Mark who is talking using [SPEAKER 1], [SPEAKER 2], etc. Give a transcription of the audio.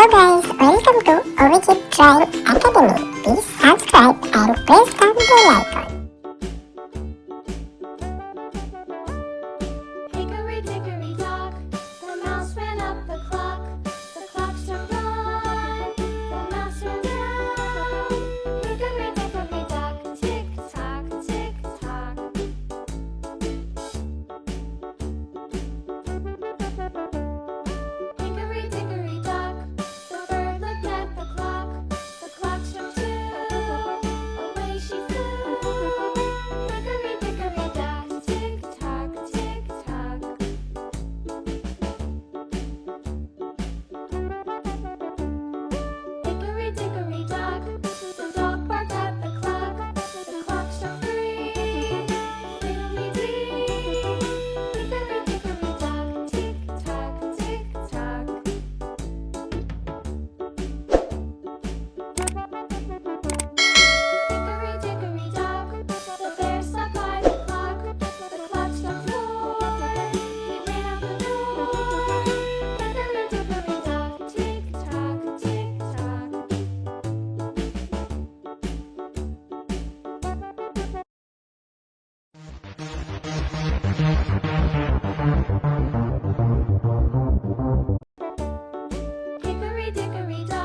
[SPEAKER 1] Hello guys, welcome to Ovijit Drive Academy. Please subscribe and press the bell icon.
[SPEAKER 2] Hickory dickory dock, the mouse ran up the clock. The clock struck one, the mouse ran down. Hickory dickory dock, tick tock, tick tock. Hickory dickory dock, the bird looked at the clock. The clock struck two, away she flew. Hickory dickory dock, tick tock, tick tock. Hickory dickory dock, the dog barked at the clock. The clock struck three, fiddly-dee. Hickory dickory dock, tick tock, tick tock. Hickory dickory dock, the bear slept by the clock. The clock struck four, he ran out the door. Hickory dickory dock, tick tock, tick tock. Hickory dickory dock,